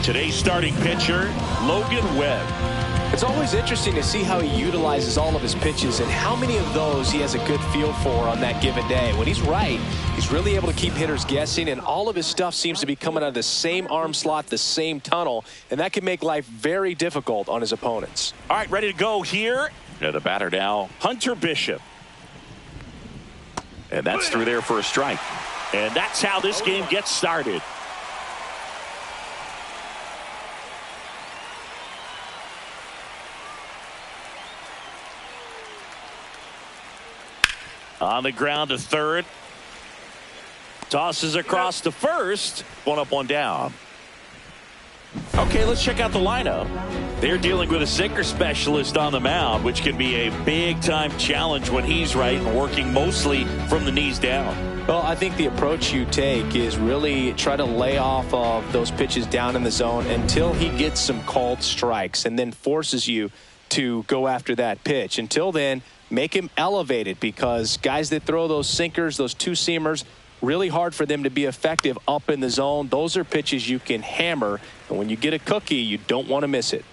Today's starting pitcher, Logan Webb. It's always interesting to see how he utilizes all of his pitches and how many of those he has a good feel for on that given day. When he's right, he's really able to keep hitters guessing, and all of his stuff seems to be coming out of the same arm slot, the same tunnel, and that can make life very difficult on his opponents. All right, ready to go here. The batter now, Hunter Bishop. And that's through there for a strike. And that's how this game gets started. On the ground to third. Tosses across to first. One up, one down. Okay, let's check out the lineup. They're dealing with a sinker specialist on the mound, which can be a big-time challenge when he's right and working mostly from the knees down. Well, I think the approach you take is really try to lay off of those pitches down in the zone until he gets some called strikes and then forces you to go after that pitch. Until then, make him elevated, because guys that throw those sinkers, those two-seamers, really hard for them to be effective up in the zone. Those are pitches you can hammer, and when you get a cookie, you don't want to miss it.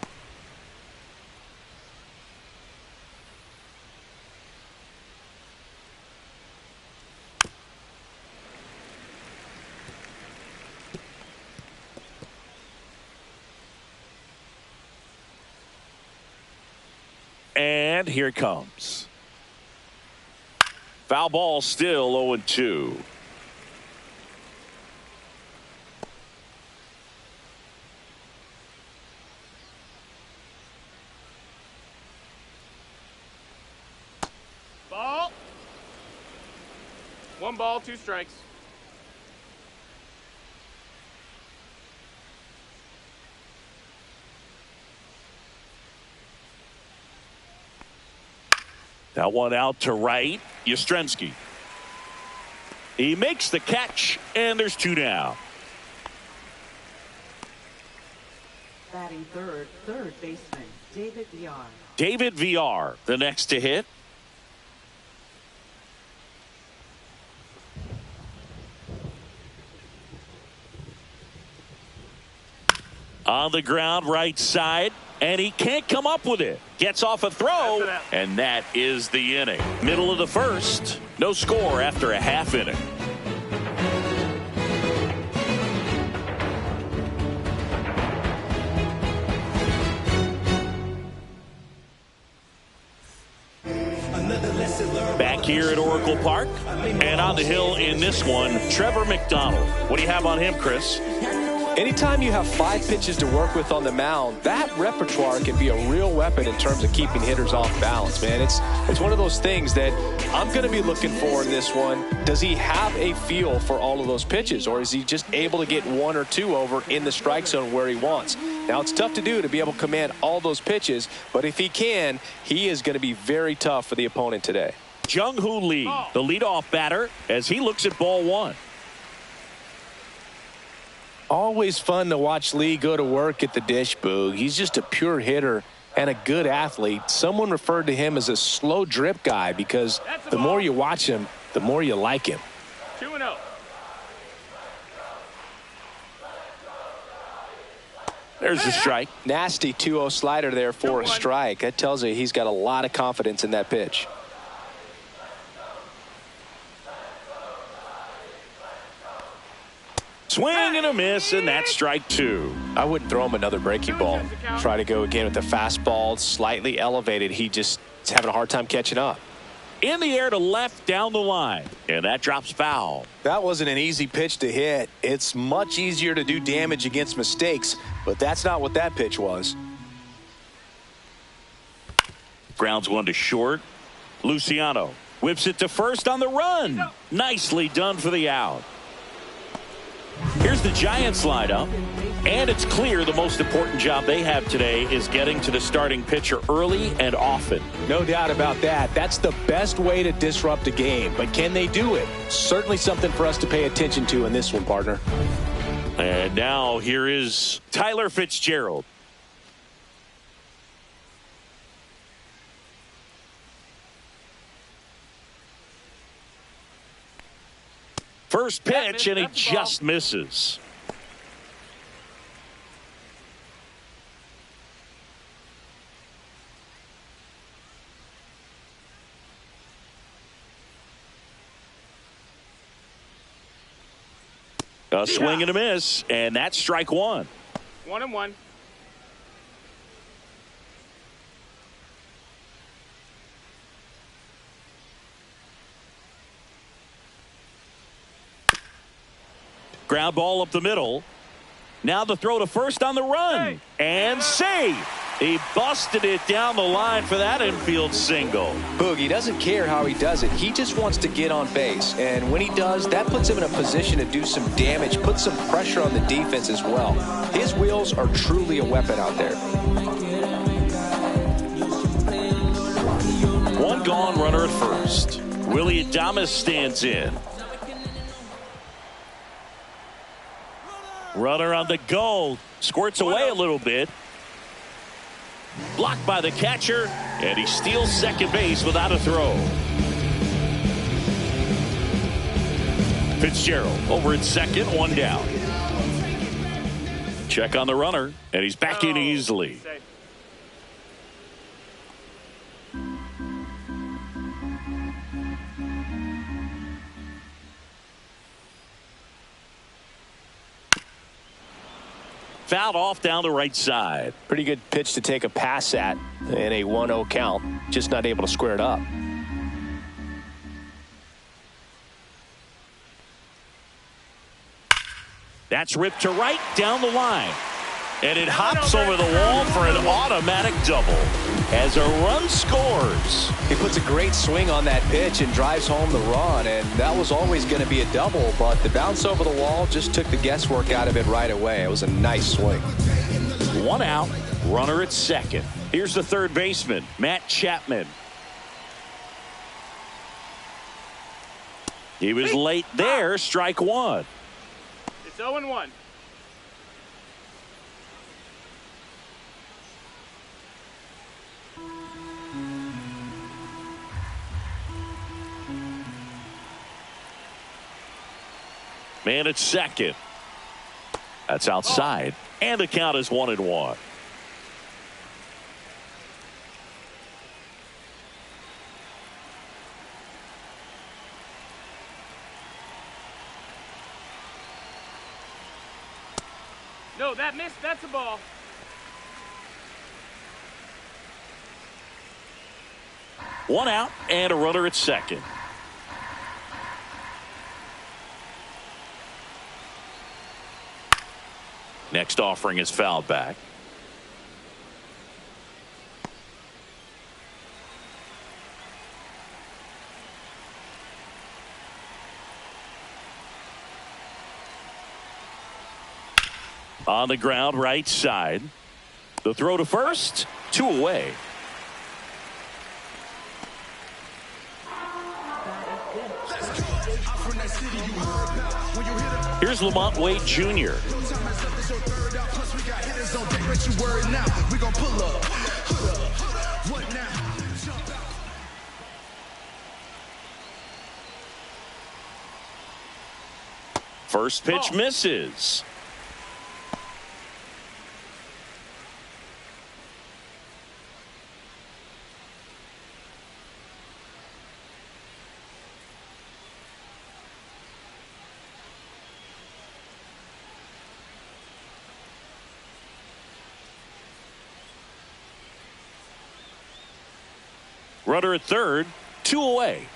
And here it comes. Foul ball, still 0-2. Ball. 1 ball, 2 strikes. That one out to right. Yastrzemski. He makes the catch, and there's 2 down. Batting third baseman, David VR. David VR, the next to hit. On the ground, right side, and he can't come up with it. Gets off a throw, and that is the inning. Middle of the first, no score after a half inning. Back here at Oracle Park, and on the hill in this one, Trevor McDonald. What do you have on him, Chris? Anytime you have 5 pitches to work with on the mound, that repertoire can be a real weapon in terms of keeping hitters off balance, man. It's one of those things that I'm going to be looking for in this one. Does he have a feel for all of those pitches, or is he just able to get 1 or 2 over in the strike zone where he wants? Now, it's tough to do, to be able to command all those pitches, but if he can, he is going to be very tough for the opponent today. Jung-Hoo Lee, the leadoff batter, as he looks at ball 1. Always fun to watch Lee go to work at the dish, Boog. He's just a pure hitter and a good athlete. Someone referred to him as a slow drip guy because the more you watch him, the more you like him. 2-0. There's the strike. Nasty 2-0 slider there for a strike. That tells you he's got a lot of confidence in that pitch. Swing and a miss, and that's strike 2. I wouldn't throw him another breaking ball. Try to go again with the fastball, slightly elevated. He just is having a hard time catching up. In the air to left down the line, and that drops foul. That wasn't an easy pitch to hit. It's much easier to do damage against mistakes, but that's not what that pitch was. Grounds one to short. Luciano whips it to first on the run. Nicely done for the out. Here's the Giants lineup, and it's clear the most important job they have today is getting to the starting pitcher early and often. No doubt about that. That's the best way to disrupt a game, but can they do it? Certainly something for us to pay attention to in this one, partner. And now here is Tyler Fitzgerald. First pitch, and he just misses. A swing and a miss, and that's strike one. 1-1. Ground ball up the middle. Now the throw to first on the run. And save. He busted it down the line for that infield single. Boogie doesn't care how he does it. He just wants to get on base. And when he does, that puts him in a position to do some damage, put some pressure on the defense as well. His wheels are truly a weapon out there. One gone, runner at first. Willie Adames stands in. Runner on the goal. Squirts away a little bit. Blocked by the catcher, and he steals second base without a throw. Fitzgerald over at second, one down. Check on the runner, and he's back in easily. Fouled off down the right side. Pretty good pitch to take a pass at in a 1-0 count. Just not able to square it up. That's ripped to right down the line. And it hops over the wall for an automatic double as a run scores. He puts a great swing on that pitch and drives home the run, and that was always going to be a double, but the bounce over the wall just took the guesswork out of it right away. It was a nice swing. One out, runner at second. Here's the third baseman, Matt Chapman. He was late there, strike one. It's 0-1. Man at second. That's outside. And the count is 1-1. No, that missed. That's a ball. One out and a runner at second. Next offering is fouled back. On the ground, right side. The throw to first, 2 away. Here's Lamont Wade Jr. First pitch misses. Runner at third, 2 away.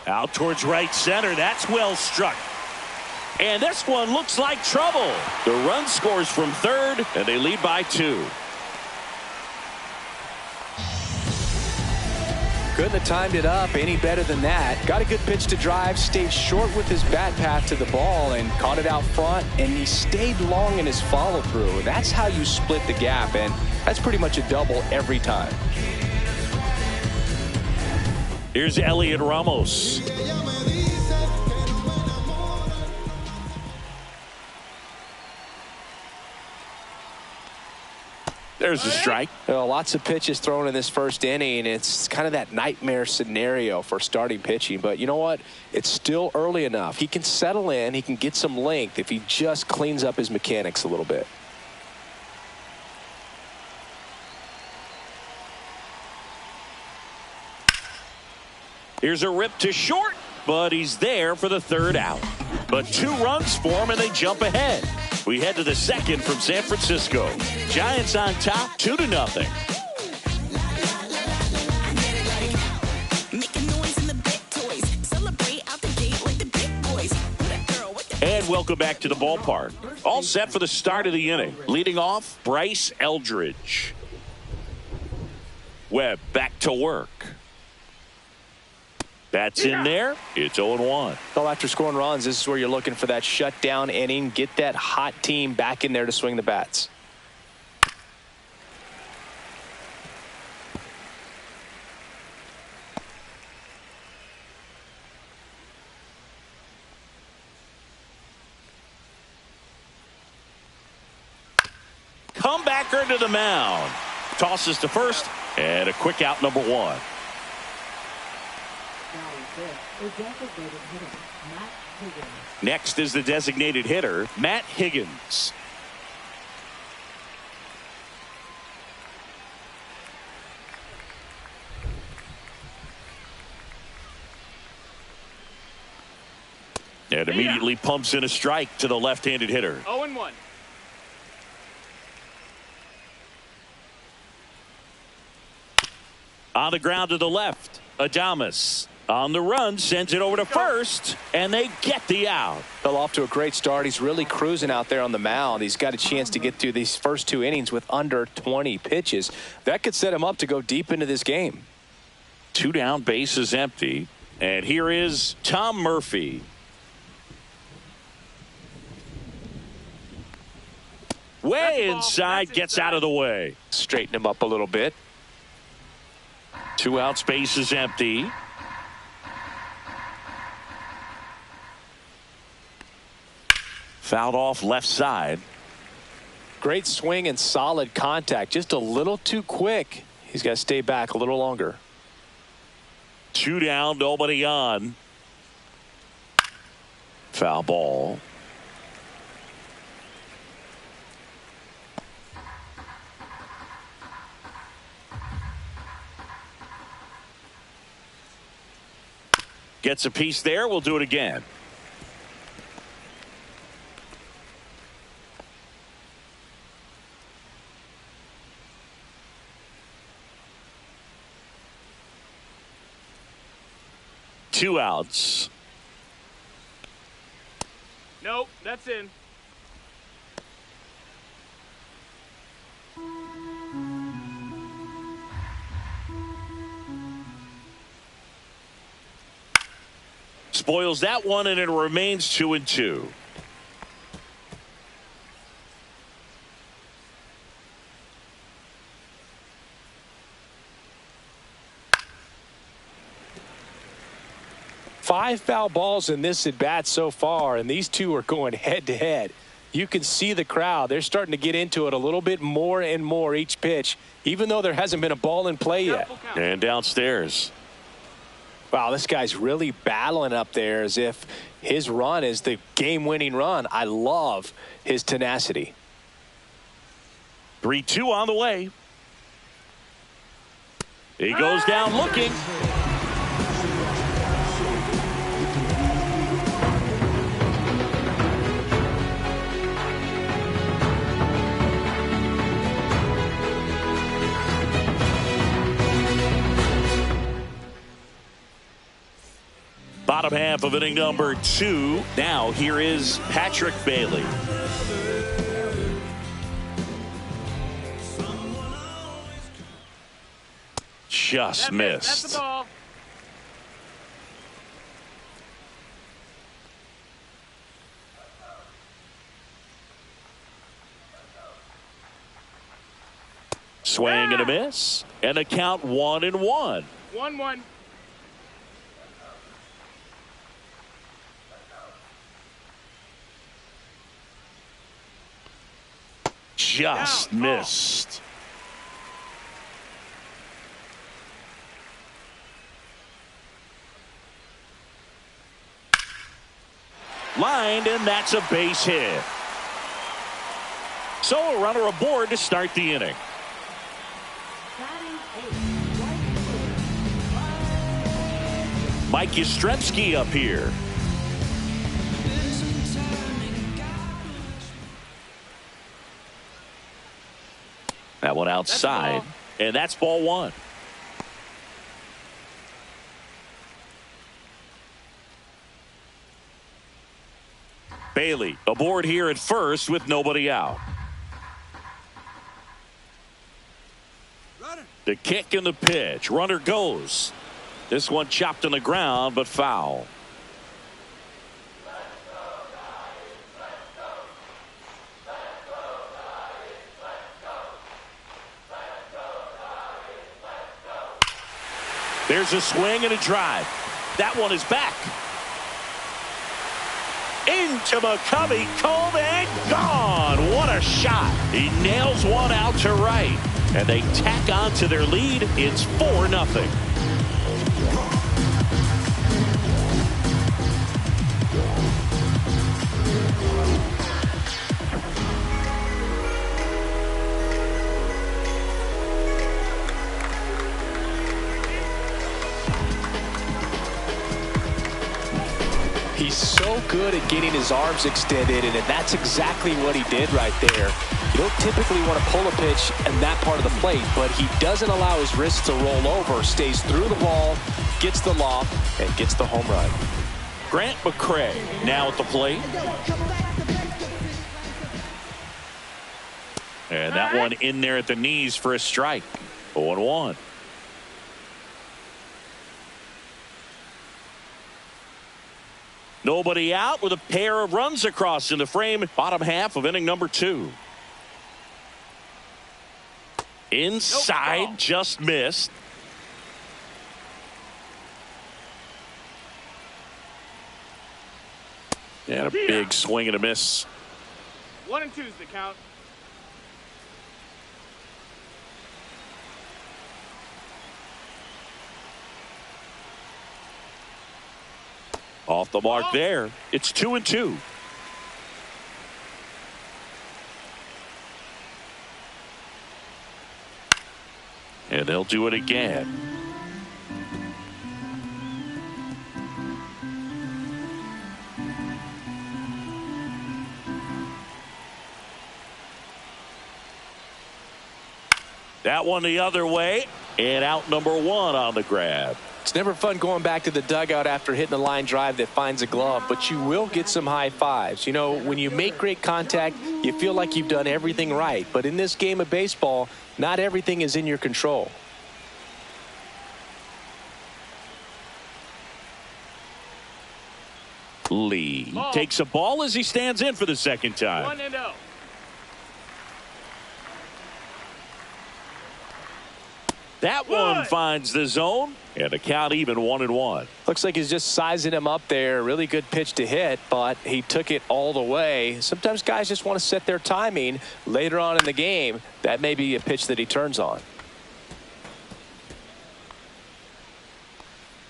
Out towards right center. That's well struck. And this one looks like trouble. The run scores from third, and they lead by 2. Couldn't have timed it up any better than that. Got a good pitch to drive, stayed short with his bat path to the ball, and caught it out front, and he stayed long in his follow-through. That's how you split the gap, and that's pretty much a double every time. Here's Elliot Ramos. There's a strike. Well, lots of pitches thrown in this first inning. It's kind of that nightmare scenario for starting pitching. But you know what? It's still early enough. He can settle in. He can get some length if he just cleans up his mechanics a little bit. Here's a rip to short, but he's there for the third out. But 2 runs for him, and they jump ahead. We head to the second from San Francisco. Giants on top, 2-0. And welcome back to the ballpark. All set for the start of the inning. Leading off, Bryce Eldridge. Webb back to work. That's in there. It's 0-1. Well, after scoring runs, this is where you're looking for that shutdown inning. Get that hot team back in there to swing the bats. Comebacker to the mound. Tosses to first, and a quick out, number 1. Next is the designated hitter, Matt Higgins. And immediately pumps in a strike to the left-handed hitter. 0-1. On the ground to the left, Adames. On the run, sends it over to first, and they get the out. Fell off to a great start. He's really cruising out there on the mound. He's got a chance to get through these first 2 innings with under 20 pitches. That could set him up to go deep into this game. 2 down, bases empty. And here is Tom Murphy. Way inside, gets out of the way. Straighten him up a little bit. 2 outs, bases empty. Fouled off left side. Great swing and solid contact. Just a little too quick. He's got to stay back a little longer. 2 down, nobody on. Foul ball. Gets a piece there. We'll do it again. Two outs. Nope, that's in. Spoils that one, and it remains 2-2. Five foul balls in this at bat so far, and these two are going head to head. You can see the crowd. They're starting to get into it a little bit more and more each pitch, even though there hasn't been a ball in play yet. And downstairs. Wow, this guy's really battling up there as if his run is the game-winning run. I love his tenacity. 3-2 on the way. He goes down looking. Bottom half of inning number 2. Now here is Patrick Bailey. Just missed. That's the ball. Swing and a miss. And a count 1-1. 1-1. Just missed. Lined, and that's a base hit. So a runner aboard to start the inning. Mike Yastrzemski up here. That one outside, and that's ball one. Bailey aboard here at first with nobody out. The kick and the pitch. Runner goes. This one chopped on the ground, but foul. There's a swing and a drive. That one is back. Into McCovey, Cove, and gone. What a shot. He nails one out to right. And they tack on to their lead. It's 4-0. He's so good at getting his arms extended, and that's exactly what he did right there. You don't typically want to pull a pitch in that part of the plate, but he doesn't allow his wrists to roll over, stays through the ball, gets the loft, and gets the home run. Grant McCray now at the plate. And that one in there at the knees for a strike. 0-1. Nobody out with a pair of runs across in the frame. Bottom half of inning number 2. Inside, just missed. And a big swing and a miss. 1 and 2's the count. Off the mark there. It's 2-2. And they'll do it again. That one the other way, and out number 1 on the grab. It's never fun going back to the dugout after hitting a line drive that finds a glove, but you will get some high fives. You know, when you make great contact, you feel like you've done everything right. But in this game of baseball, not everything is in your control. Lee takes a ball as he stands in for the second time. 1-0. That one finds the zone, and the count even 1-1. Looks like he's just sizing him up there. Really good pitch to hit, but he took it all the way. Sometimes guys just want to set their timing later on in the game. That may be a pitch that he turns on.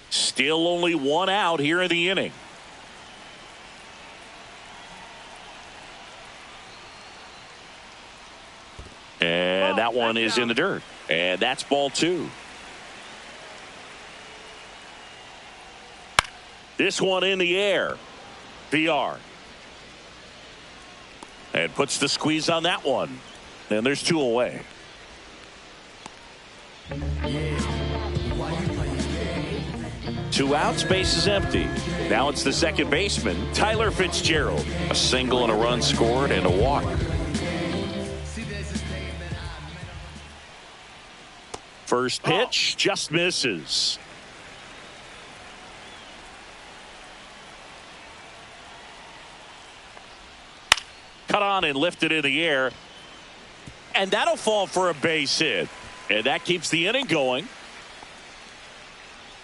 Still only 1 out here in the inning. And that one is in the dirt. And that's ball 2. This one in the air. VR. And puts the squeeze on that one. And there's 2 away. Two outs, base is empty. Now it's the second baseman, Tyler Fitzgerald. A single and a run scored and a walk. First pitch just misses. Cut on and lifted in the air. And that'll fall for a base hit. And that keeps the inning going.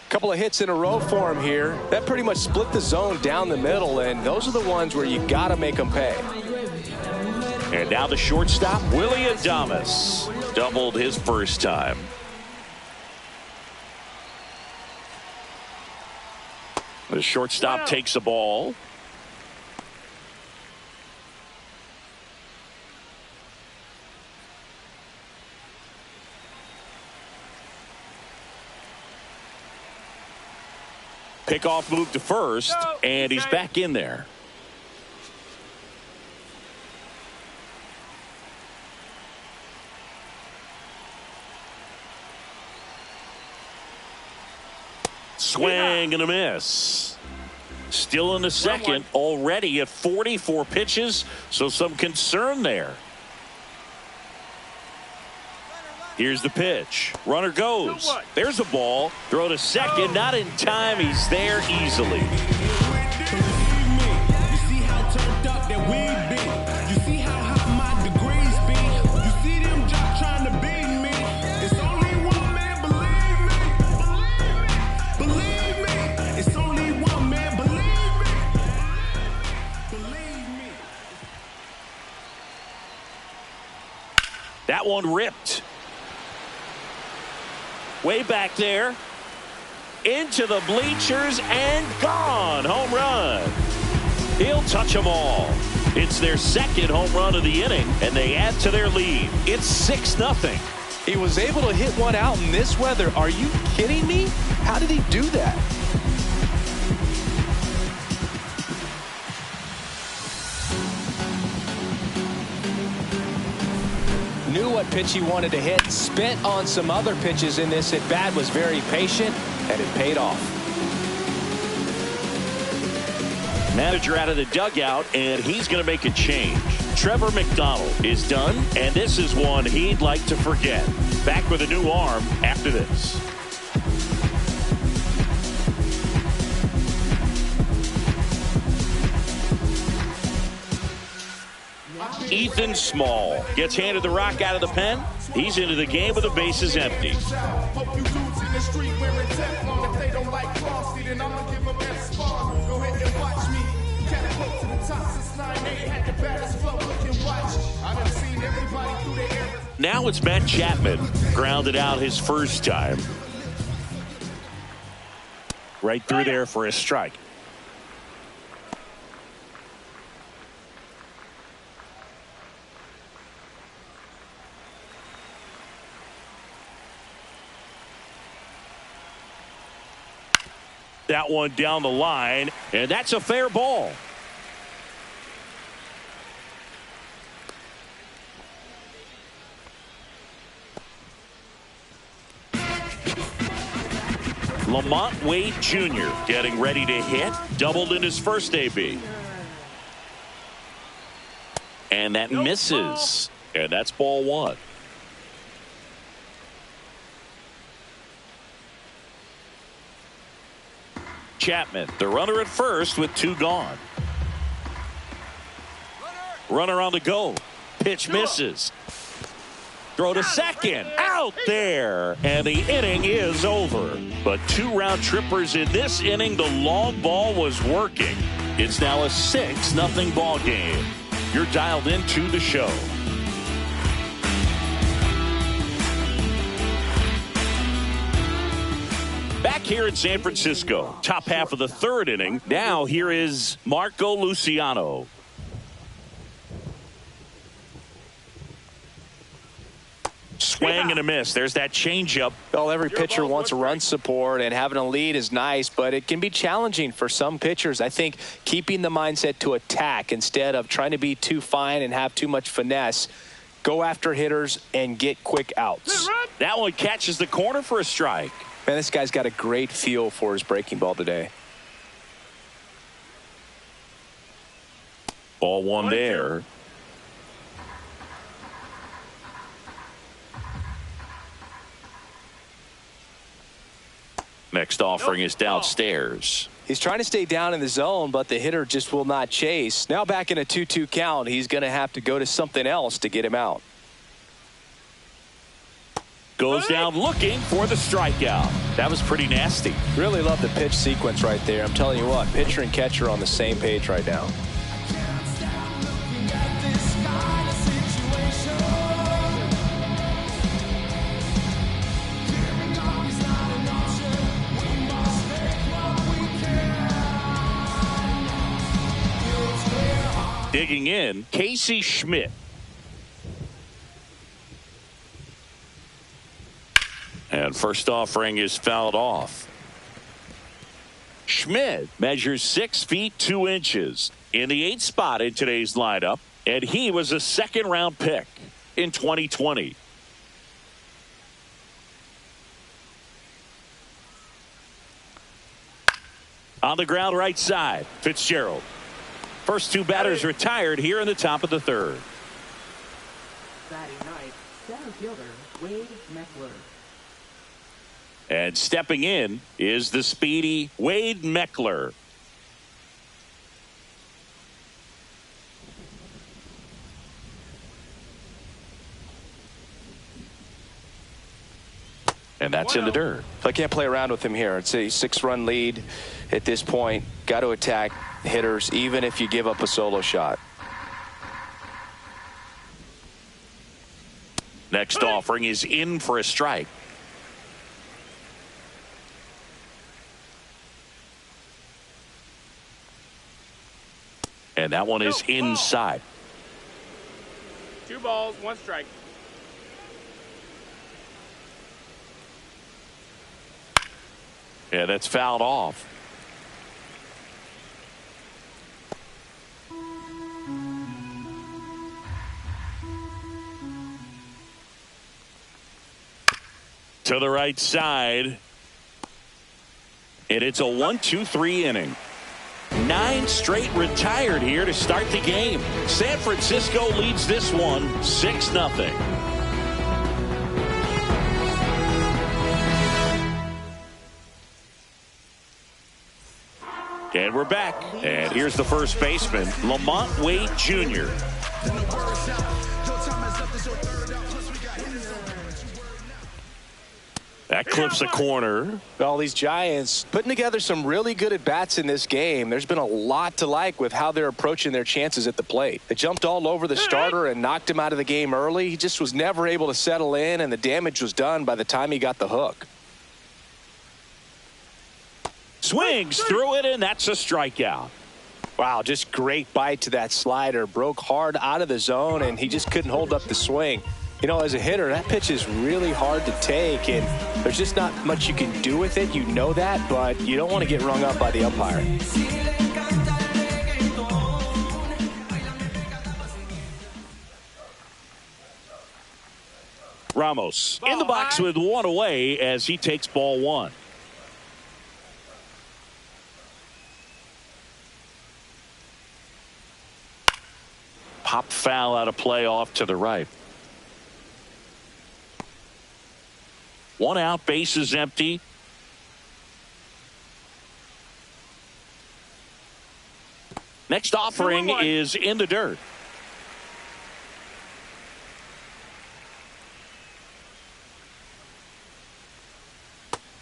Couple of hits in a row for him here. That pretty much split the zone down the middle, and those are the ones where you got to make them pay. And now the shortstop, Willie Adames, doubled his first time. The shortstop takes a ball. Pickoff move to first, and he's back in there. Swing and a miss. Still in the second, already at 44 pitches, so some concern there. Here's the pitch. Runner goes. There's a ball. Throw to second. Not in time. He's there easily. That one ripped. Way back there. Into the bleachers and gone. Home run. He'll touch them all. It's their second home run of the inning, and they add to their lead. It's 6-0. He was able to hit one out in this weather. Are you kidding me? How did he do that? Knew what pitch he wanted to hit, spent on some other pitches in this at bat, was very patient, and it paid off. Manager out of the dugout, and he's going to make a change. Trevor McDonald is done, and this is one he'd like to forget. Back with a new arm after this. Ethan Small gets handed the rock out of the pen. He's into the game with the bases empty. Now it's Matt Chapman. Grounded out his first time. Right through there for a strike. That one down the line, and that's a fair ball. Lamont Wade Jr. getting ready to hit. Doubled in his first AB. And that misses. And that's ball one. Chapman, the runner at first with two gone. Runner on the go. Pitch misses. Throw to second. Out there. And the inning is over. But two round trippers in this inning. The long ball was working. It's now a 6-0 ball game. You're dialed into the show. Back here in San Francisco, top half of the third inning. Now here is Marco Luciano. Swing and a miss. There's that changeup. Well, every pitcher wants a run support, and having a lead is nice, but it can be challenging for some pitchers. I think keeping the mindset to attack instead of trying to be too fine and have too much finesse. Go after hitters and get quick outs. That one catches the corner for a strike. Man, this guy's got a great feel for his breaking ball today. Ball one there. Next offering is downstairs. He's trying to stay down in the zone, but the hitter just will not chase. Now back in a 2-2 count, he's going to have to go to something else to get him out. Goes down looking for the strikeout. That was pretty nasty. Really love the pitch sequence right there. I'm telling you what, pitcher and catcher on the same page right now. Digging in, Casey Schmidt. And first offering is fouled off. Schmidt measures 6 feet 2 inches in the 8th spot in today's lineup, and he was a second-round pick in 2020. On the ground right side, Fitzgerald. First two batters retired here in the top of the third. Batting ninth, center fielder Wade Meckler. And stepping in is the speedy Wade Meckler. And that's in the dirt. I can't play around with him here. It's a 6-run lead at this point. Got to attack hitters even if you give up a solo shot. Next offering is in for a strike. And that one is inside. 2 balls, 1 strike. Yeah, that's fouled off. To the right side. And it's a 1-2-3 inning. 9 straight retired here to start the game. San Francisco leads this one 6-0. And we're back. And here's the first baseman, Lamont Wade Jr. That clips a corner. All these Giants putting together some really good at-bats in this game. There's been a lot to like with how they're approaching their chances at the plate. They jumped all over the starter and knocked him out of the game early. He just was never able to settle in, and the damage was done by the time he got the hook. Swings through it, and that's a strikeout. Wow, just great bite to that slider. Broke hard out of the zone, and he just couldn't hold up the swing. You know, as a hitter, that pitch is really hard to take, and there's just not much you can do with it. You know that, but you don't want to get rung up by the umpire. Ramos in the box with 1 away as he takes ball 1. Pop foul out of play off to the right. 1 out, bases empty. Next offering is in the dirt.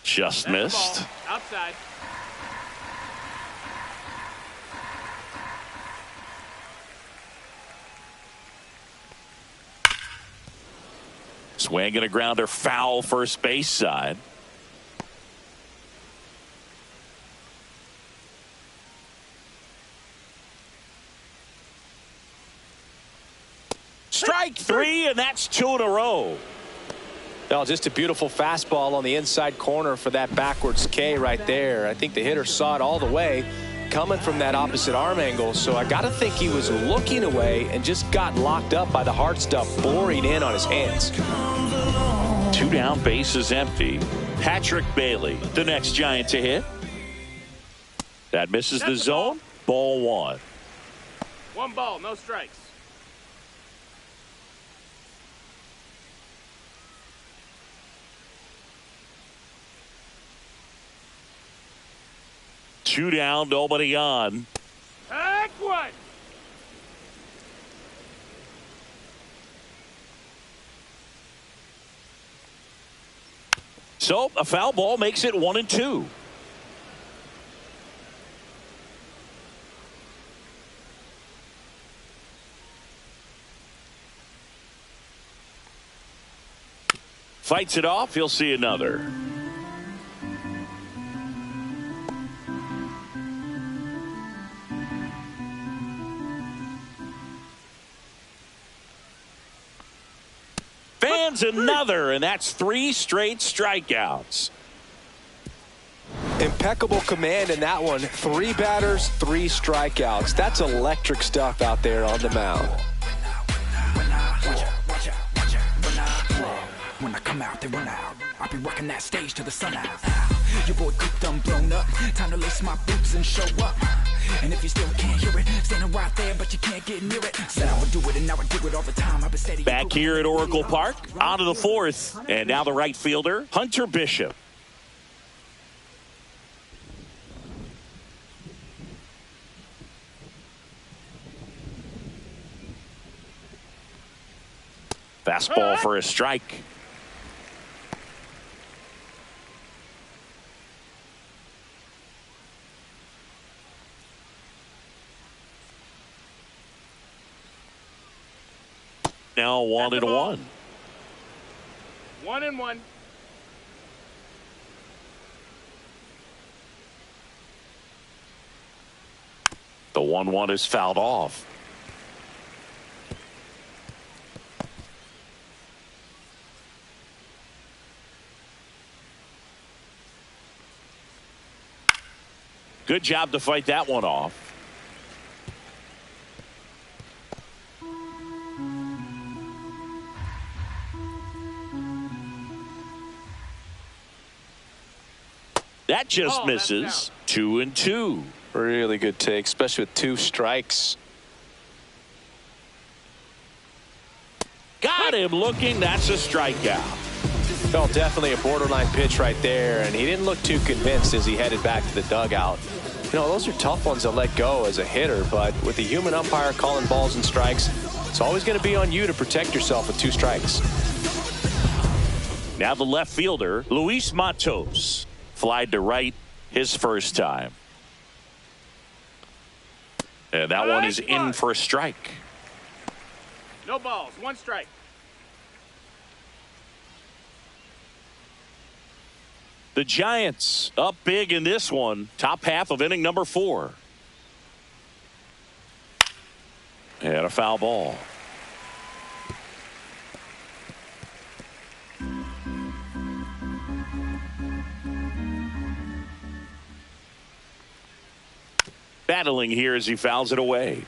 Just missed. Outside. Swing and a grounder, foul first base side. Strike 3, and that's 2 in a row. Well, just a beautiful fastball on the inside corner for that backwards K right there. I think the hitter saw it all the way coming from that opposite arm angle, so I got to think he was looking away and just got locked up by the hard stuff boring in on his hands. 2 down, bases empty. Patrick Bailey, the next Giant to hit. That misses the zone. Ball 1. 1 ball, no strikes. Two down, nobody on. Take 1. So a foul ball makes it 1-2. Fights it off. He'll see another. Fans another, and that's 3 straight strikeouts. Impeccable command in that one. 3 batters, 3 strikeouts. That's electric stuff out there on the mound. When I come out, they run out. I'll be working that stage till the sun out. Your boy cooked, I'm blown up. Time to lace my boots and show up. And if you still can't hear it, standing right there, but you can't get near it. Said I would do it, and now I do it all the time. I've been steady. Back here at Oracle Park, on to the 4th, and now the right fielder, Hunter Bishop. Fastball for a strike. Now 1-1. 1-1. The 1-1 is fouled off. Good job to fight that one off. That just misses. 2-2. Really good take, especially with 2 strikes. Got him looking. That's a strikeout. Felt definitely a borderline pitch right there, and he didn't look too convinced as he headed back to the dugout. You know, those are tough ones to let go as a hitter, but with the human umpire calling balls and strikes, it's always going to be on you to protect yourself with 2 strikes. Now the left fielder, Luis Matos. Flied to right his first time. And that one is in for a strike. No balls, 1 strike. The Giants up big in this one. Top half of inning number 4. And a foul ball. Battling here as he fouls it away.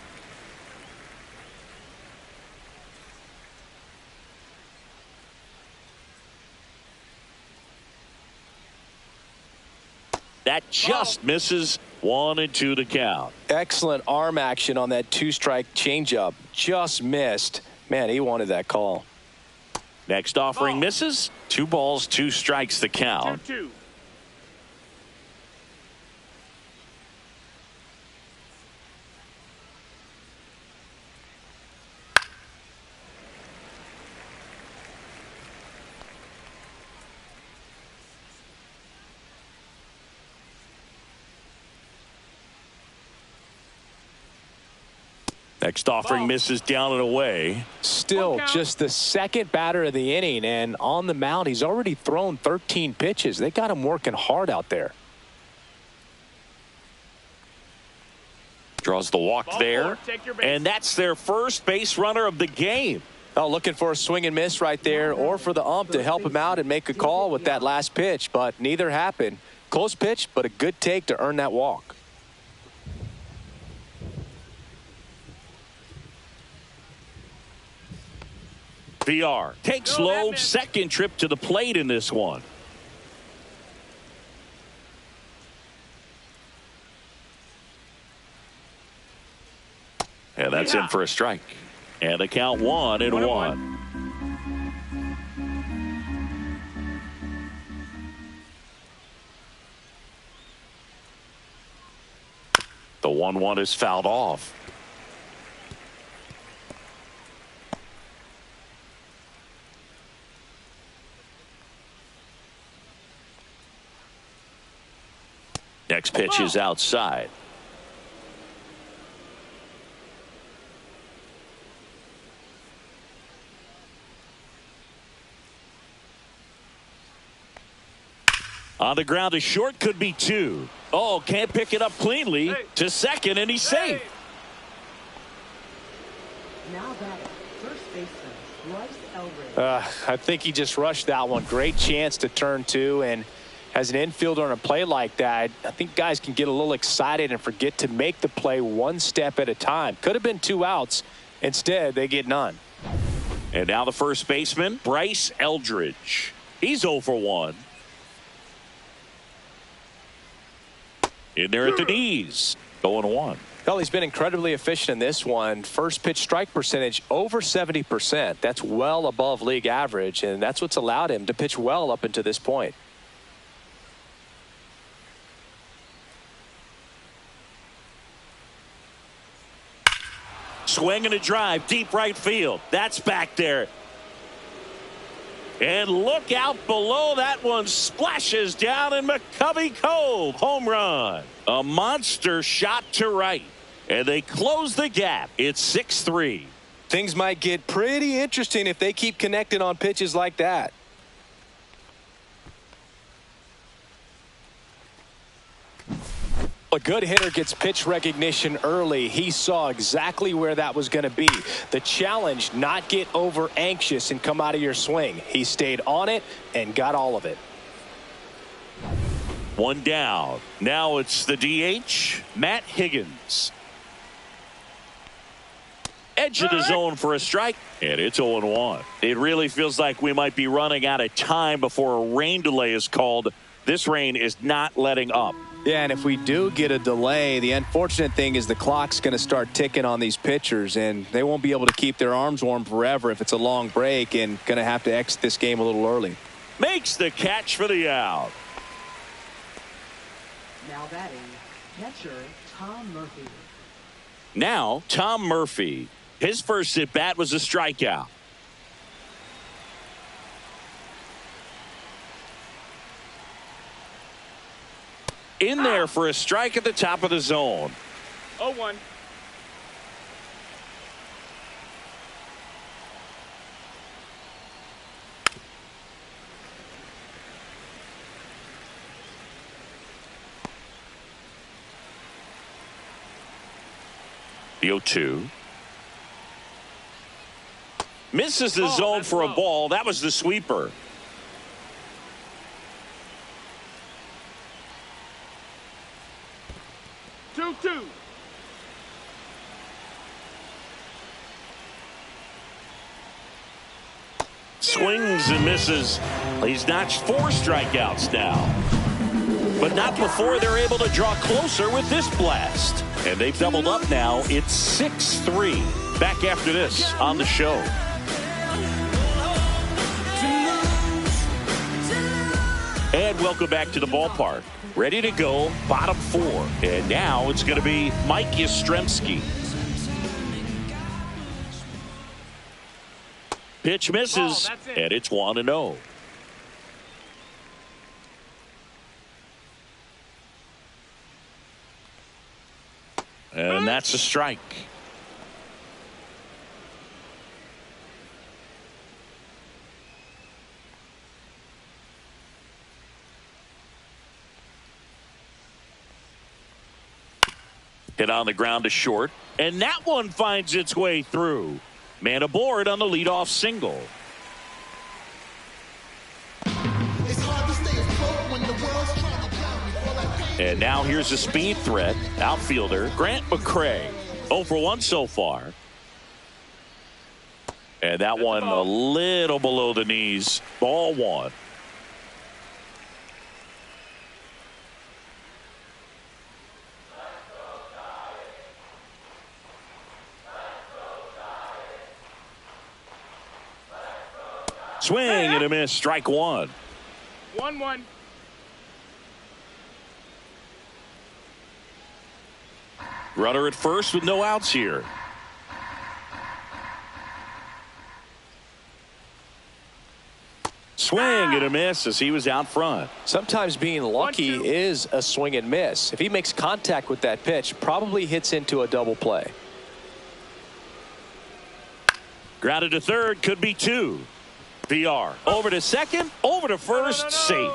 That just misses. 1-2 to count. Excellent arm action on that 2-strike changeup. Just missed. Man, he wanted that call. Next offering misses. 2 balls, 2 strikes the count. 2-2. Next offering misses down and away. Still just the 2nd batter of the inning, and on the mound he's already thrown 13 pitches. They got him working hard out there. Draws the walk there, and that's their first base runner of the game. Oh, looking for a swing and miss right there, or for the ump to help him out and make a call with that last pitch, but neither happened. Close pitch, but a good take to earn that walk. VR takes low, 2nd trip to the plate in this one. And that's in for a strike. And the count 1-1. The 1-1 is fouled off. Next pitch is outside. On the ground to short, could be 2. Oh, can't pick it up cleanly to 2nd, and he's safe. Now batting, first baseman, Bryce Elbridge. I think he just rushed that one. Great chance to turn 2, and As an infielder on a play like that, I think guys can get a little excited and forget to make the play one step at a time. Could have been 2 outs. Instead, they get none. And now the first baseman, Bryce Eldridge. He's 0 for 1. In there at the knees. 0-1. Well, he's been incredibly efficient in this one. First pitch strike percentage over 70%. That's well above league average, and that's what's allowed him to pitch well up until this point. Swing and a drive, deep right field. That's back there. And look out below. That one splashes down in McCovey Cove. Home run. A monster shot to right. And they close the gap. It's 6-3. Things might get pretty interesting if they keep connecting on pitches like that. A good hitter gets pitch recognition early. He saw exactly where that was going to be. The challenge, not get over anxious and come out of your swing. He stayed on it and got all of it. 1 down. Now it's the DH, Matt Higgins. Edge of the zone for a strike, and it's 0-1. It really feels like we might be running out of time before a rain delay is called. This rain is not letting up. Yeah, and if we do get a delay, the unfortunate thing is the clock's going to start ticking on these pitchers, and they won't be able to keep their arms warm forever if it's a long break, and going to have to exit this game a little early. Makes the catch for the out. Now batting, catcher Tom Murphy. Now Tom Murphy. His first at bat was a strikeout. In there for a strike at the top of the zone. 0-1. The 0-2. Misses the zone for a ball. That was the sweeper. Swings and misses. He's notched 4 strikeouts now. But not before they're able to draw closer with this blast. And they've doubled up now. It's 6-3. Back after this on the show. And welcome back to the ballpark. Ready to go, bottom 4. And now it's going to be Mike Yastrzemski. Pitch misses, and it's 1-0. And that's a strike. Hit on the ground to short, and that one finds its way through. Man aboard on the leadoff single. And now here's a speed threat. Outfielder Grant McCray. 0 for 1 so far. And that one a little below the knees. Ball 1. Swing and a miss. Strike 1. 1-1. Runner at first with no outs here. Swing and a miss as he was out front. Sometimes being lucky is a swing and miss. If he makes contact with that pitch, probably hits into a double play. Grounded to third, could be 2. VR over to second, over to first, safe.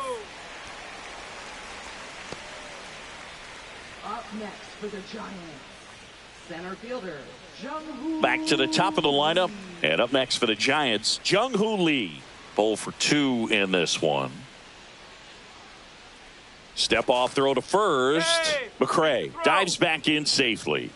Up next for the Giants, center fielder Jung-Hoo Back to the top of the lineup, and up next for the Giants, Jung-Hoo Lee. 0 for 2 in this one. Step off throw to first. Hey, McCray throw. dives back in safely.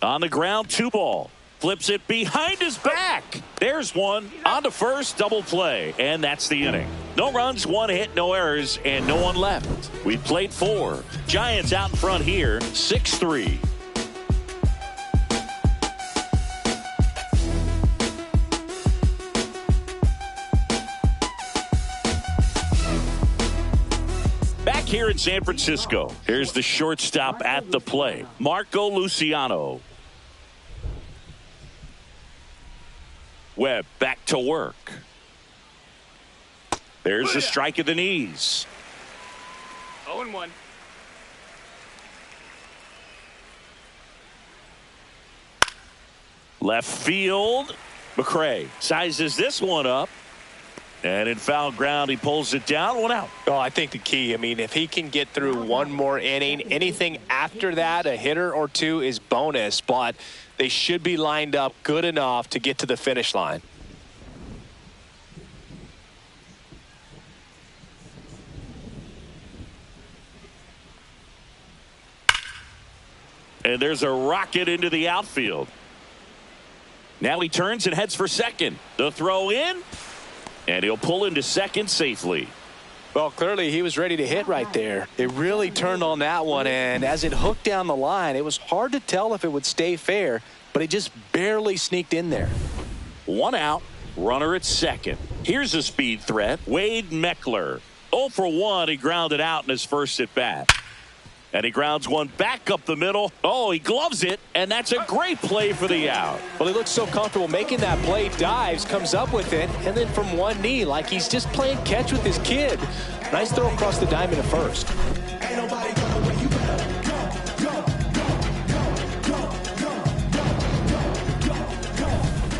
On the ground, 2 ball. Flips it behind his back. There's one. On to first, double play. And that's the inning. No runs, 1 hit, no errors, and no one left. We played 4. Giants out in front here, 6-3. Back here in San Francisco, here's the shortstop at the plate, Marco Luciano. Webb back to work. There's the strike of the knees. 0-1. Left field. McCray sizes this one up. And in foul ground, he pulls it down. 1 out. Oh, I think the key, I mean, if he can get through 1 more inning, anything after that, a hitter or 2 is bonus, but they should be lined up good enough to get to the finish line. And there's a rocket into the outfield. Now he turns and heads for second. The throw in. And he'll pull into second safely. Well, clearly he was ready to hit right there. It really turned on that one, and as it hooked down the line, it was hard to tell if it would stay fair, but it just barely sneaked in there. 1 out, runner at second. Here's a speed threat, Wade Meckler. 0 for 1, he grounded out in his first at bat. And he grounds one back up the middle. Oh, he gloves it, and that's a great play for the out. Well, he looks so comfortable making that play, dives, comes up with it, and then from 1 knee, like he's just playing catch with his kid. Nice throw across the diamond at first.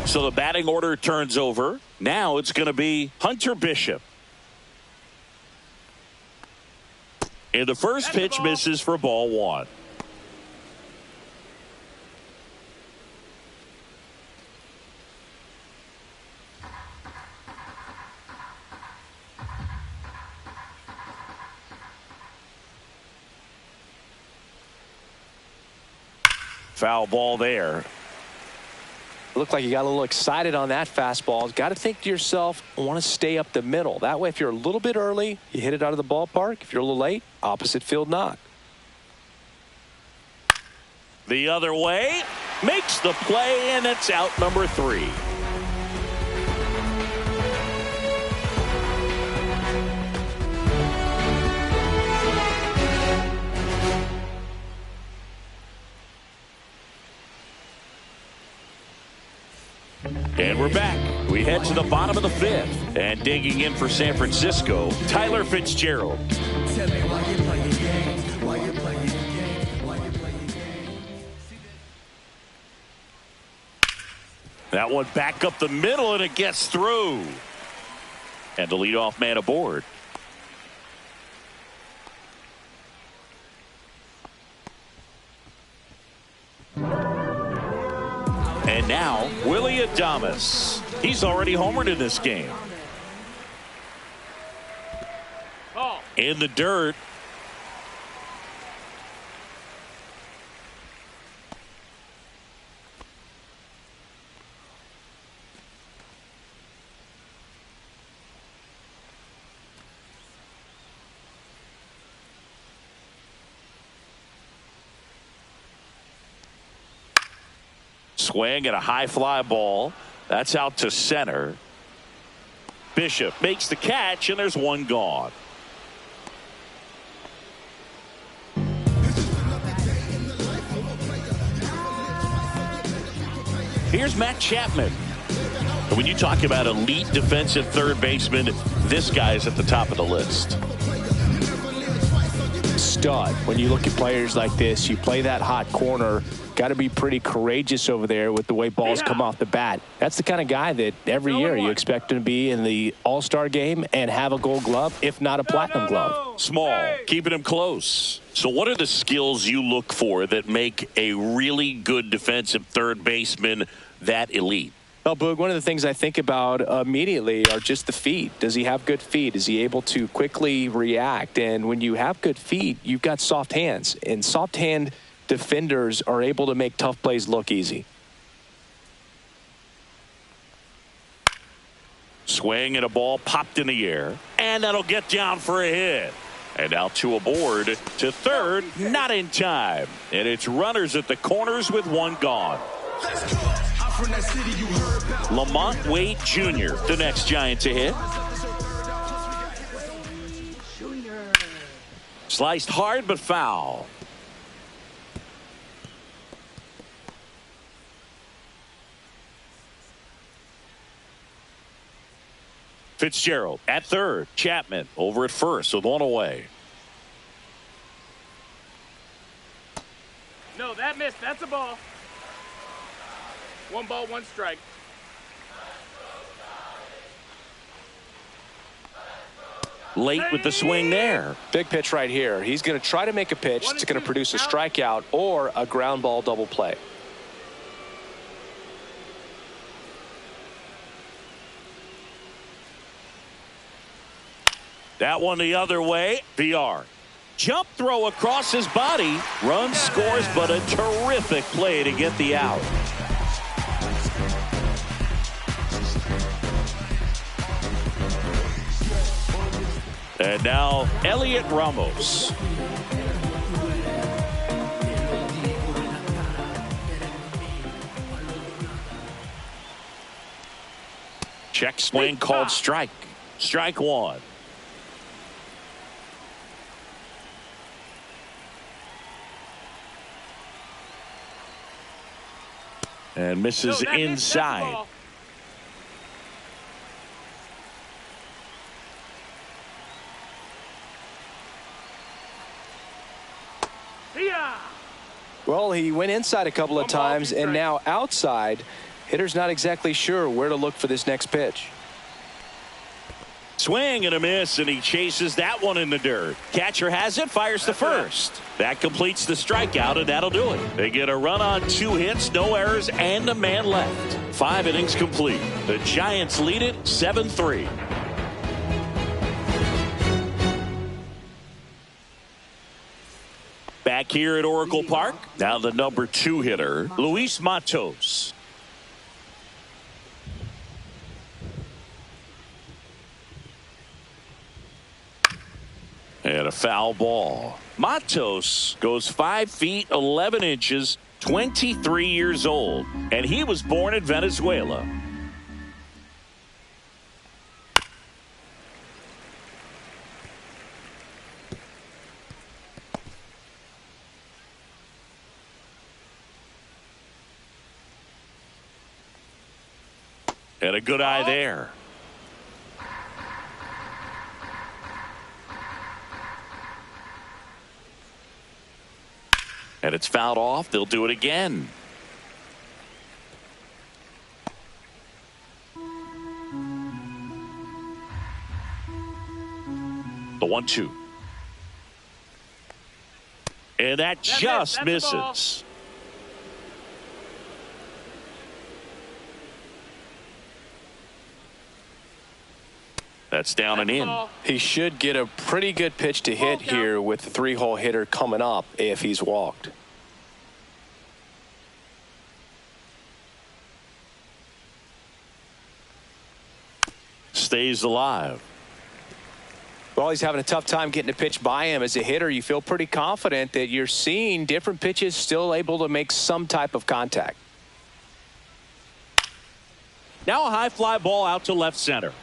So the batting order turns over. Now it's going to be Hunter Bishop. And the first pitch misses for ball 1. Foul ball there. Looked like you got a little excited on that fastball. Got to think to yourself, I want to stay up the middle. That way, if you're a little bit early, you hit it out of the ballpark. If you're a little late, opposite field knock. The other way, makes the play, and it's out number 3. And we're back. We head to the bottom of the 5th. And digging in for San Francisco, Tyler Fitzgerald. Tell me why you playing games, why you playing games, why you playing games. That one back up the middle, and it gets through. And the leadoff man aboard. And now, Willy Adames. He's already homered in this game. Ball. In the dirt. Swing at a high fly ball. That's out to center. Bishop makes the catch, and there's one gone. Here's Matt Chapman. When you talk about elite defensive third baseman, this guy is at the top of the list. Stud. When you look at players like this, you play that hot corner, got to be pretty courageous over there with the way balls come off the bat. That's the kind of guy that every year you expect him to be in the All-Star game and have a Gold Glove, if not a Platinum Glove. Small, keeping him close. So what are the skills you look for that make a really good defensive third baseman that elite. Well, Boog, one of the things I think about immediately are just the feet. Does he have good feet? Is he able to quickly react? And when you have good feet, you've got soft hands. And soft hand defenders are able to make tough plays look easy. Swing and a ball popped in the air. And that'll get down for a hit. And now two aboard to third, not in time. And it's runners at the corners with one gone. Lamont Wade Jr., the next Giant to hit. Sliced hard but foul. Fitzgerald at third. Chapman over at first with one away. No, that missed. That's a ball. One ball, one strike. Late with the swing there. Big pitch right here. He's going to try to make a pitch that's going to produce a strikeout or a ground ball double play. That one the other way. VR. Jump throw across his body. Run scores, but a terrific play to get the out. And now Elliot Ramos. Check swing called strike. Strike one. And misses inside. Well, he went inside a couple of times, and now outside. Hitter's not exactly sure where to look for this next pitch. Swing and a miss, and he chases that one in the dirt. Catcher has it, fires to first. That completes the strikeout, and that'll do it. They get a run on 2 hits, no errors, and a man left. 5 innings complete. The Giants lead it 7-3. Back here at Oracle Park, now the number 2 hitter, Luis Matos. And a foul ball. Matos goes 5 feet 11 inches, 23 years old, and he was born in Venezuela. And a good eye there. And it's fouled off. They'll do it again. The 1-2. And that just misses. That's down and in. He should get a pretty good pitch to hit here with the 3-hole hitter coming up if he's walked. Stays alive. Well, he's having a tough time getting a pitch by him. As a hitter, you feel pretty confident that you're seeing different pitches still able to make some type of contact. Now a high fly ball out to left center.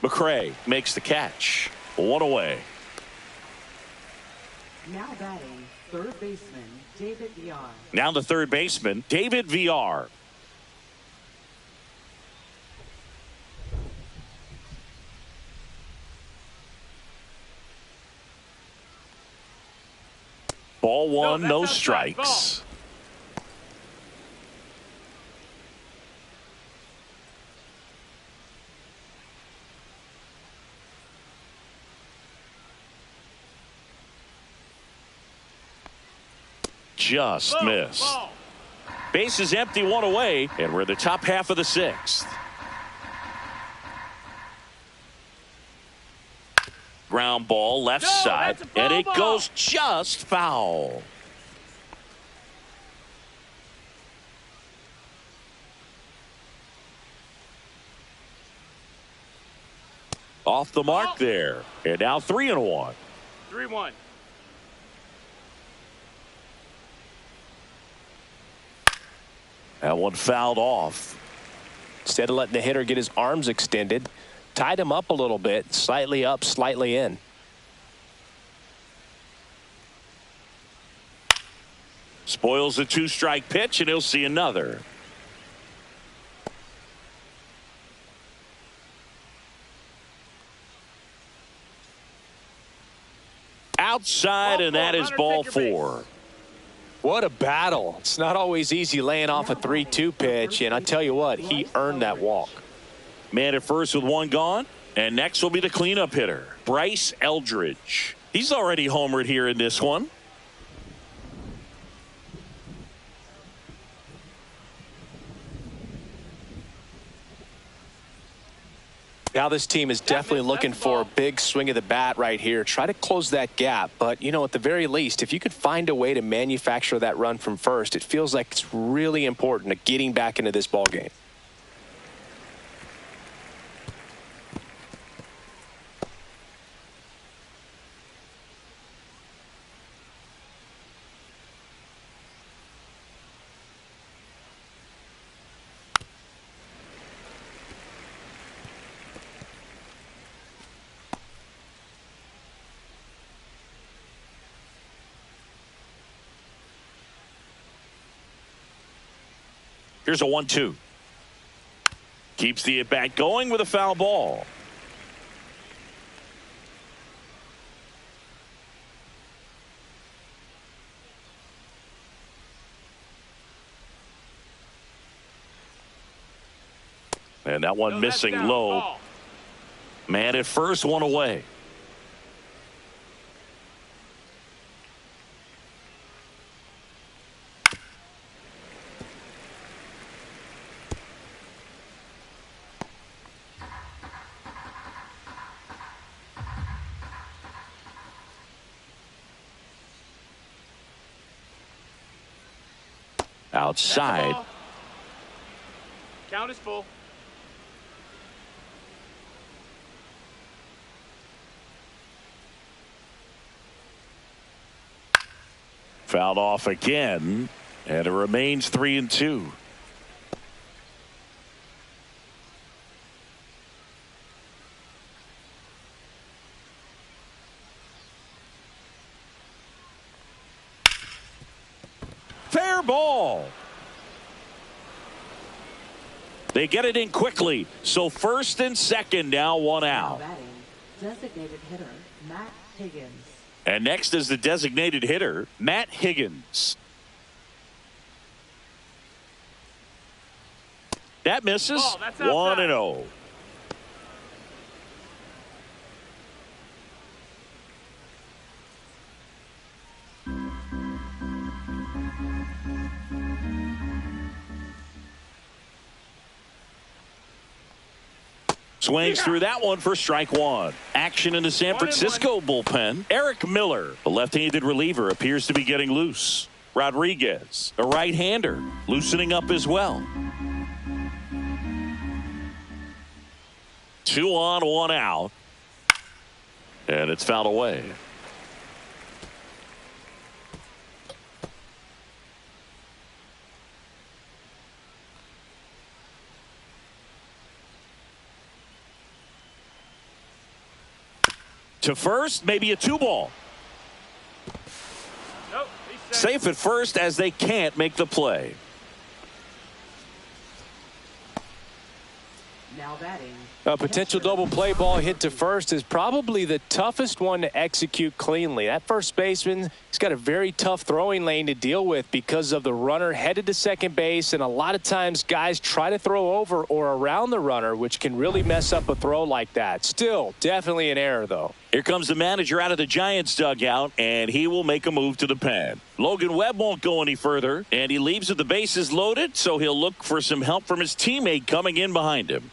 McRae makes the catch. 1 away. Now batting, third baseman, David VR. Now the third baseman, David VR. Ball one, no strikes. Just missed. Base is empty, one away, and we're in the top half of the sixth. Ground ball left side, and it goes just foul. Off the mark there, and now 3-1. 3-1. That one fouled off. Instead of letting the hitter get his arms extended, tied him up a little bit, slightly up, slightly in. Spoils a 2-strike pitch, and he'll see another. Outside, and that is ball 4. What a battle. It's not always easy laying off a 3-2 pitch, and I tell you what, he earned that walk. Man at first with one gone, and next will be the cleanup hitter, Bryce Eldridge. He's already homered here in this one. Now this team is definitely looking for a big swing of the bat right here. Try to close that gap. But, you know, at the very least, if you could find a way to manufacture that run from first, it feels like it's really important to getting back into this ball game. Here's a 1-2. Keeps the at-bat going with a foul ball. And that one missing low. Ball. Man at first, one away. Outside. Count is full. Fouled off again, and it remains 3-2. Fair ball. They get it in quickly. So first and second, now one out. Designated hitter, Matt Higgins. And next is the designated hitter, Matt Higgins. That misses. 1-0. Swings through that one for strike one. Action in the San Francisco bullpen. Eric Miller, the left-handed reliever, appears to be getting loose. Rodriguez, a right-hander, loosening up as well. 2 on, 1 out. And it's fouled away. To first, maybe a 2-ball. Nope, safe at first as they can't make the play. Now batting. A potential double play ball hit to first is probably the toughest one to execute cleanly. That first baseman, he's got a very tough throwing lane to deal with because of the runner headed to second base, and a lot of times guys try to throw over or around the runner, which can really mess up a throw like that. Still, definitely an error, though. Here comes the manager out of the Giants dugout, and he will make a move to the pen. Logan Webb won't go any further, and he leaves with the bases loaded, so he'll look for some help from his teammate coming in behind him.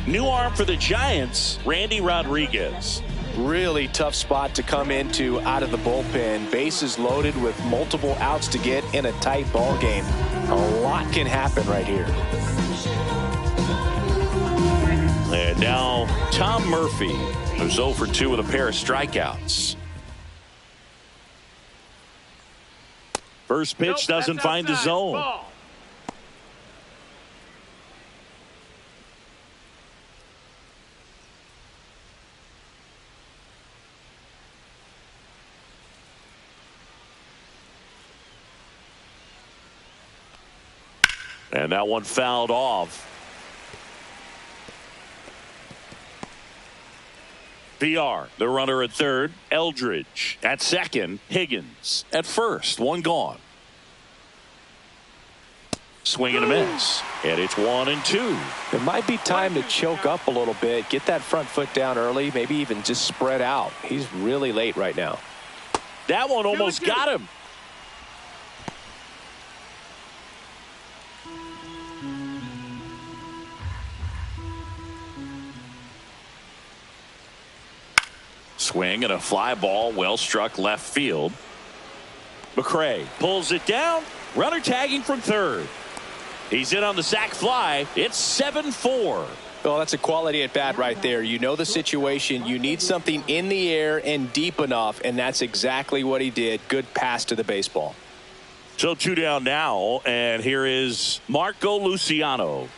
New arm for the Giants, Randy Rodriguez. Really tough spot to come into out of the bullpen. Bases loaded with multiple outs to get in a tight ball game. A lot can happen right here. And now Tom Murphy, who's 0 for 2 with a pair of strikeouts. First pitch doesn't find the zone. Ball. And that one fouled off. VR, the runner at third. Eldridge at second. Higgins at first. One gone. Swing and a miss. And it's 1-2. It might be time to choke up a little bit. Get that front foot down early. Maybe even just spread out. He's really late right now. That one almost got him. Swing and a fly ball, well struck left field. McRae pulls it down. Runner tagging from third. He's in on the sac fly. It's 7-4. Well, that's a quality at bat right there. You know the situation. You need something in the air and deep enough, and that's exactly what he did. Good pass to the baseball. So 2 down now, and here is Marco Luciano.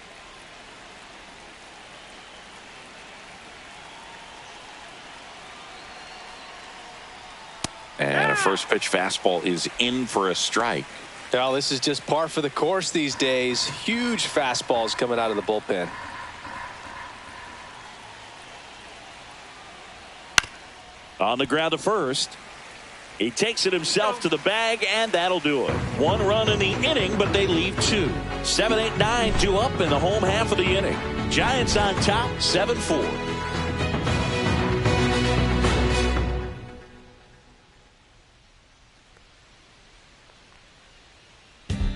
And a first pitch fastball is in for a strike. Well, this is just par for the course these days. Huge fastballs coming out of the bullpen. On the ground to first. He takes it himself to the bag, and that'll do it. 1 run in the inning, but they leave 2. 7, 8, 9 due up in the home half of the inning. Giants on top, 7-4.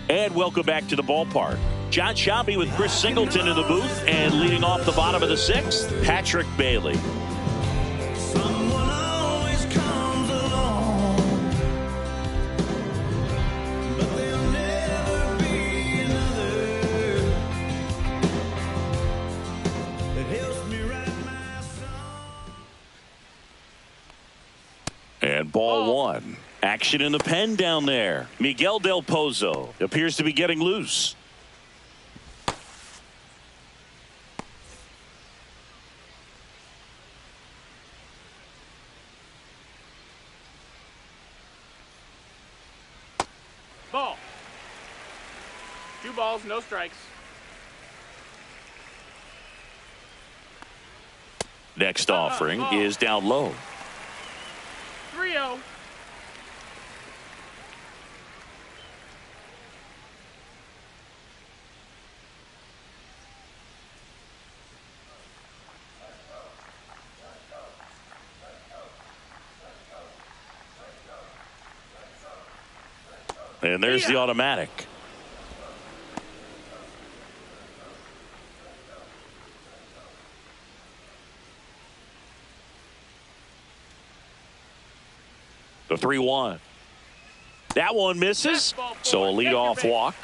And welcome back to the ballpark. John Sciambi with Chris Singleton in the booth, and leading off the bottom of the 6th, Patrick Bailey. Someone always comes along, but there'll never be another that helps me write my song. And ball 1. Action in the pen down there. Miguel Del Pozo appears to be getting loose. Ball. 2 balls, no strikes. Next offering is down low. 3-0. And there's the automatic. The 3-1. That one misses. So a leadoff walk.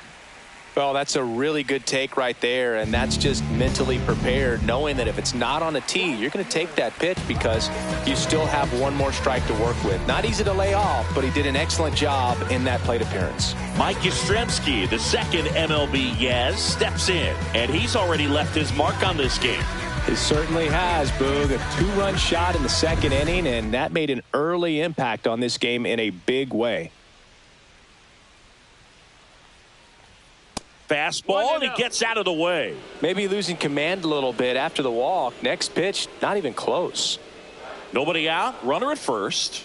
Well, that's a really good take right there, and that's just mentally prepared, knowing that if it's not on a tee, you're going to take that pitch because you still have 1 more strike to work with. Not easy to lay off, but he did an excellent job in that plate appearance. Mike Yastrzemski, the second MLB Yaz, steps in, and he's already left his mark on this game. He certainly has, Boog. A 2-run shot in the 2nd inning, and that made an early impact on this game in a big way. fastball, and he gets out of the way. Maybe losing command a little bit after the walk. Next pitch, not even close. Nobody out. Runner at first.